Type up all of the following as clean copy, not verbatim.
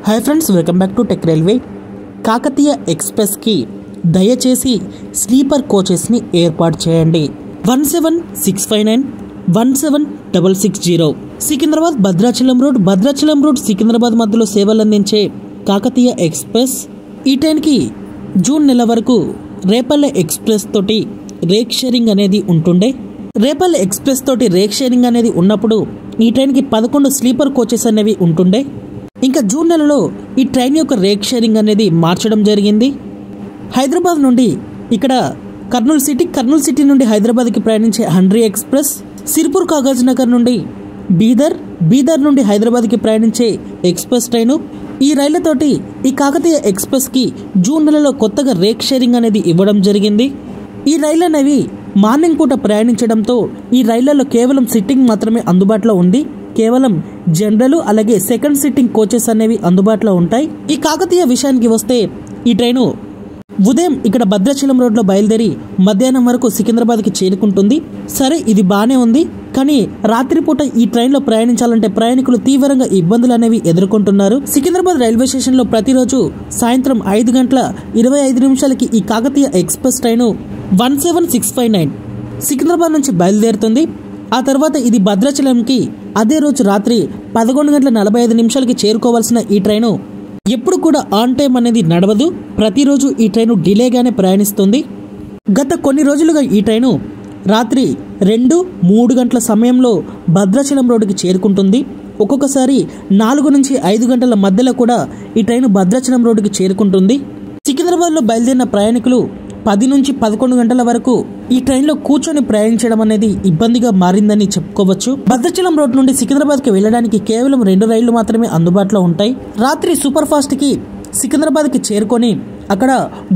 Hi friends, welcome back to tech railway. Kakatiya ఎక్స్ప్రెస్కి దయచేసి sleeper కోచెస్ని ఏర్పాటు చేయండి. 17659 17660 సికింద్రాబాద్ భద్రాచలం రోడ్ సికింద్రాబాద్ మధ్యలో సేవలు అందించే కాకతీయ ఎక్స్ప్రెస్ ఈ ట్రైన్కి జూన్ నెల వరకు రేపల్లె ఎక్స్ప్రెస్ తోటి రేక్ షేరింగ్ అనేది ఉంటుండే. రేపల్లె ఎక్స్ప్రెస్ తోటి రేక్ షేరింగ్ అనేది ఉన్నప్పుడు ఈ ట్రైన్కి 11 స్లీపర్ కోచెస్ అనేవి ఉంటుండే. ఇంకా జూన్ నెలలో ఈ ట్రైన్ యొక్క రేక్ షేరింగ్ అనేది మార్చడం జరిగింది. హైదరాబాద్ నుండి ఇక్కడ కర్నూలు సిటీ నుండి హైదరాబాద్కి ప్రయాణించే హండ్రీ ఎక్స్ప్రెస్, సిర్పూర్ కాగజ్ నగర్ నుండి బీదర్ నుండి హైదరాబాద్కి ప్రయాణించే ఎక్స్ప్రెస్ ట్రైను. ఈ రైళ్లతోటి ఈ కాకతీయ ఎక్స్ప్రెస్కి జూన్ నెలలో కొత్తగా రేక్ షేరింగ్ అనేది ఇవ్వడం జరిగింది. ఈ రైళ్ళు అనేవి మార్నింగ్ పూట ప్రయాణించడంతో ఈ రైళ్లలో కేవలం సిట్టింగ్ మాత్రమే అందుబాటులో ఉంది. కేవలం జనరల్ అలాగే సెకండ్ సిట్టింగ్ కోచెస్ అనేవి అందుబాటులో ఉంటాయి. ఈ కాకతీయ విషయానికి వస్తే ఈ ట్రైను ఉదయం ఇక్కడ భద్రాచలం రోడ్లో బయలుదేరి మధ్యాహ్నం వరకు సికింద్రాబాద్కి చేరుకుంటుంది. సరే, ఇది బాగానే ఉంది. కానీ రాత్రిపూట ఈ ట్రైన్లో ప్రయాణించాలంటే ప్రయాణికులు తీవ్రంగా ఇబ్బందులు అనేవి ఎదుర్కొంటున్నారు. సికింద్రాబాద్ రైల్వే స్టేషన్లో ప్రతిరోజు సాయంత్రం 5:25 ఈ కాకతీయ ఎక్స్ప్రెస్ ట్రైను 17659 సికింద్రాబాద్ నుంచి బయలుదేరుతుంది. ఆ తర్వాత ఇది భద్రాచలంకి అదే రోజు రాత్రి 11:45 చేరుకోవాల్సిన ఈ ట్రైను ఎప్పుడు కూడా ఆన్ టైం అనేది నడవదు. ప్రతిరోజు ఈ ట్రైను డిలేగానే ప్రయాణిస్తుంది. గత కొన్ని రోజులుగా ఈ ట్రైను రాత్రి 2-3 గంటల సమయంలో భద్రాచలం రోడ్డుకి చేరుకుంటుంది. ఒక్కొక్కసారి 4 నుంచి 5 గంటల మధ్యలో కూడా ఈ ట్రైను భద్రాచలం రోడ్డుకి చేరుకుంటుంది. సికింద్రాబాద్లో బయలుదేరిన ప్రయాణికులు 10 నుంచి 11 గంటల వరకు ఈ ట్రైన్లో కూర్చొని ప్రయాణించడం అనేది ఇబ్బందిగా మారిందని చెప్పుకోవచ్చు. భద్రాచలం రోడ్ నుండి సికింద్రాబాద్కి వెళ్ళడానికి కేవలం 2 రైళ్లు మాత్రమే అందుబాటులో ఉంటాయి. రాత్రి సూపర్ ఫాస్ట్కి సికింద్రాబాద్కి చేరుకొని అక్కడ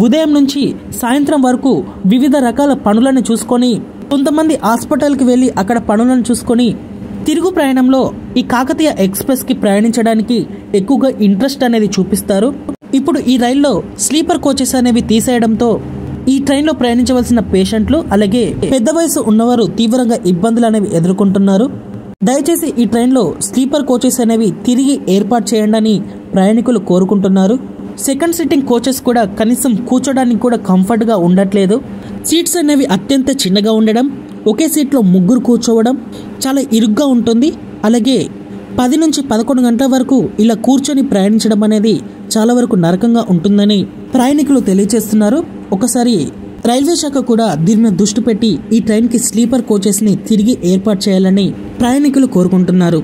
ఉదయం నుంచి సాయంత్రం వరకు వివిధ రకాల పనులను చూసుకొని, కొంతమంది హాస్పిటల్కి వెళ్ళి అక్కడ పనులను చూసుకొని తిరుగు ప్రయాణంలో ఈ కాకతీయ ఎక్స్ప్రెస్కి ప్రయాణించడానికి ఎక్కువగా ఇంట్రెస్ట్ అనేది చూపిస్తారు. ఇప్పుడు ఈ రైల్లో స్లీపర్ కోచెస్ అనేవి తీసేయడంతో ఈ ట్రైన్లో ప్రయాణించవలసిన పేషెంట్లు అలాగే పెద్ద వయసు ఉన్నవారు తీవ్రంగా ఇబ్బందులు అనేవి ఎదుర్కొంటున్నారు. దయచేసి ఈ ట్రైన్లో స్లీపర్ కోచెస్ అనేవి తిరిగి ఏర్పాటు చేయండి అని ప్రయాణికులు కోరుకుంటున్నారు. సెకండ్ సిట్టింగ్ కోచెస్ కూడా కనీసం కూర్చోడానికి కూడా కంఫర్ట్గా ఉండట్లేదు. సీట్స్ అనేవి అత్యంత చిన్నగా ఉండడం, ఒకే సీట్లో 3 కూర్చోవడం చాలా ఇరుగ్గా ఉంటుంది. అలాగే 10 నుంచి 11 గంటల వరకు ఇలా కూర్చొని ప్రయాణించడం అనేది చాలా వరకు నరకంగా ఉంటుందని ప్రయాణికులు తెలియజేస్తున్నారు. ఒకసారి రైల్వే శాఖ కూడా దీని మీద దృష్టి పెట్టి ఈ ట్రైన్కి స్లీపర్ కోచెస్ని తిరిగి ఏర్పాటు చేయాలని ప్రయాణికులు కోరుకుంటున్నారు.